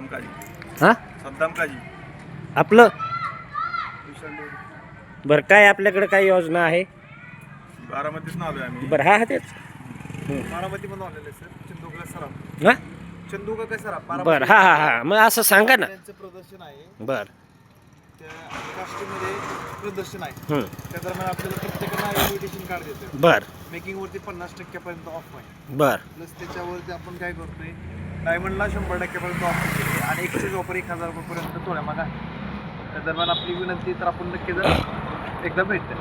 सद्दाम काजी. हां सद्दाम काजी. आपलं बरं, काय आपल्याकडे काय योजना आहे? बारामतीच नाव आहे आम्ही. बरं, हा तेच बारामती पण आलेले सर. चंदूका सराफ. हां चंदूका काय सराफ. बरं, हा हा हा मग असं सांगा ना. त्यांचं प्रदर्शन आहे. बरं त्या काष्टीमध्ये प्रदर्शन आहे. त्या दरम्यान आपल्याला प्रत्येकाला इन्व्हिटेशन कार्ड देतो. बरं मेकिंगवरती 50% पर्यंत ऑफ आहे. बरं प्लस त्याच्यावरती आपण काय करतोय, डायमंडला 100% पर्यंत ऑफ केली आणि एक्सचेंज ऑफर 1000 रुपयेपर्यंत थोड्या माग आहे. त्या दरम्यान आपली विनंती तर आपण नक्की जर एकदा भेटते.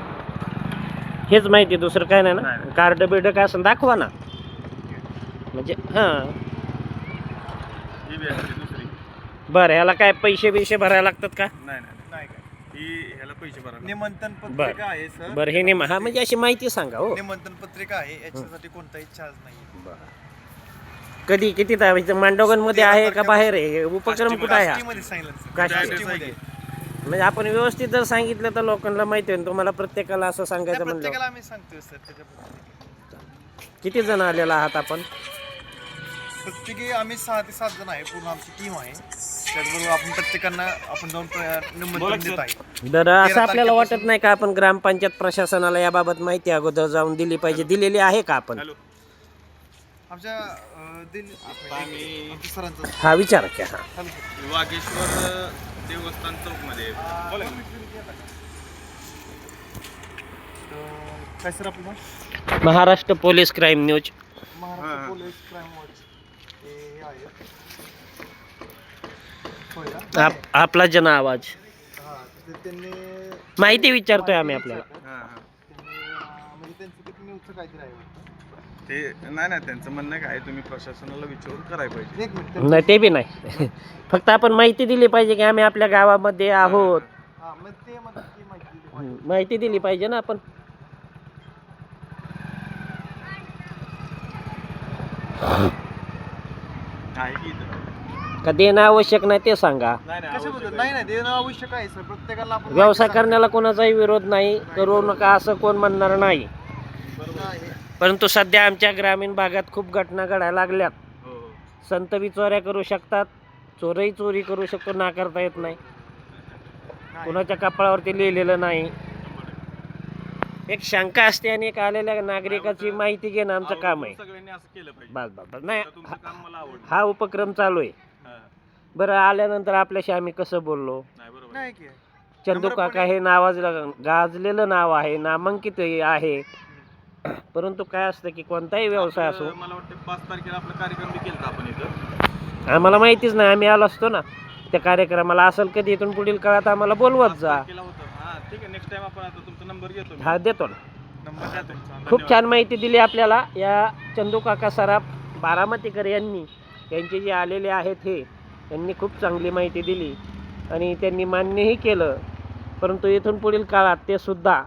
हेच माहिती, दुसरं काय नाही ना. कार्ड बिर्ड काय असं दाखवा ना, म्हणजे हां. ही बी असते दुसरी. बरं, ह्याला काय पैसे बिशे भरायला लागतात का? नाही काय ही ह्याला पैसे भरा. निमंत्रण बरं पत्रिका आहे सर. बरं, हे हा म्हणजे अशी माहिती सांगा हो. निमंत्रण पत्रिका आहे, याच्यासाठी कोणताही चार्ज नाही. कधी किती मांडवगणमध्ये आहे का बाहेर आहे? उपक्रम कुठं आहे हा? काष्टीमध्ये सांगितलं सर. काष्टी. काष्टीमध्ये. म्हणजे आपण व्यवस्थित जर सांगितलं तर लोकांना माहिती आहे. तुम्हाला प्रत्येकाला असं सांगायचं म्हणलं. प्रत्येकाला आम्ही सांगतोय सर. त्याच्याबद्दल किती जण आलेला आहात आपण? प्रत्येकी आम्ही 6 ते 7 जण आहे. पूर्ण आमची टीम आहे. त्याचबरोबर आपण प्रत्येकांना आपण जाऊन निमंत्रण देत आहे. बरं, असं आपल्याला वाटत नाही का आपण ग्रामपंचायत प्रशासनाला याबाबत माहिती अगोदर जाऊन दिली पाहिजे? दिलेली आहे का आपण? आमच्या सरांचा हा विचारा की. हा वागेश्वर देवस्थान चौकमध्ये काय सर आपलं Maharashtra police crime news. Maharashtra police crime watch हे आहे. होय का? आपला जन आवाज. हां, त्यांनी माहिती विचारतोय आम्ही आपल्याला. म्हणजे त्यांचं किती न्यूजचं काहीतरी आहे ते नाही त्यांचं म्हणणं काय, तुम्ही प्रशासनाला विचारून करायला पाहिजे. एक मिनिट. नाही ते बी नाही. फक्त आपण माहिती दिली पाहिजे की आम्ही आपल्या गावामध्ये आहोत. हां, मग ते म्हणतात की माहिती दिली पाहिजे. माहिती दिली पाहिजे ना आपण. आहे की इथं? का देणं आवश्यक नाही ते सांगा. कशाबद्दल? नाही देणं आवश्यक आहे सर. प्रत्येकाला आपण व्यवसाय करण्याला कोणाचाही विरोध नाही, करू नका असं कोण म्हणणार नाही. बरोबर आहे. परंतु सध्या आमच्या ग्रामीण भागात खूप घटना घडायला लागल्यात. हो. संत बी चोऱ्या करू शकतात, चोरही चोरी करू शकतो, नाकारता येत नाही. कुणाच्या कपाळावरती लिहिलेलं नाही. एक शंका असते आणि एक आलेल्या नागरिकाची माहिती घेणं आमचं काम आहे. सगळ्यांनी असं केलं पाहिजे. बस बस बस. नाही, तुमचं काम मला आवडलं. हा उपक्रम चालू आहे. बरं, आल्यानंतर आपल्याशी आम्ही कसं बोललो? नाही बरोबर. नाही की चंदू काका हे गाजलेलं नाव आहे, नामांकित आहे. परंतु काय असतं की कोणताही व्यवसाय असो, मला वाटतं 5 तारखेला आपला कार्यक्रम बी केला आपण इथं. आम्हाला माहितीच नाही, आम्ही आलो असतो ना त्या कार्यक्रमाला. असेल कधी इथून पुढील काळात आम्हाला बोलवत जा. केला होता. हां ठीक आहे, नेक्स्ट टाइम आपण आता तुमचा नंबर घेतो मी. हा देतो ना. नंबर द्या तुमचा. खूप छान माहिती दिली आपल्याला या चंदू काका सराफ बारामतीकर यांनी. यांचे जे आलेले आहेत हे त्यांनी खूप चांगली माहिती दिली आणि त्यांनी मान्यही केलं. परंतु इथून पुढील काळात ते सुद्धा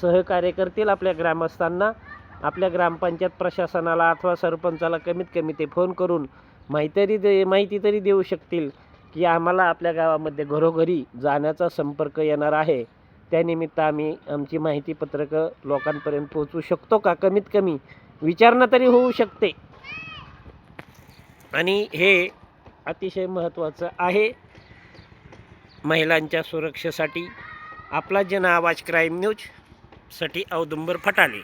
सहकार्य करतील आपल्या ग्रामस्थांना. आपल्या ग्रामपंचायत प्रशासनाला अथवा सरपंचाला कमीत कमी ते फोन करून माहिती तरी देऊ शकतील की आम्हाला आपल्या गावामध्ये घरोघरी जाण्याचा संपर्क येणार आहे. त्यानिमित्त आम्ही आमची माहितीपत्रकं लोकांपर्यंत पोहोचवू शकतो का? कमीत कमी विचारणा तरी होऊ शकते. आणि हे अतिशय महत्त्वाचं आहे महिलांच्या सुरक्षेसाठी. आपला जन आवाज क्राईम न्यूज साठी औदुंबर फटाले.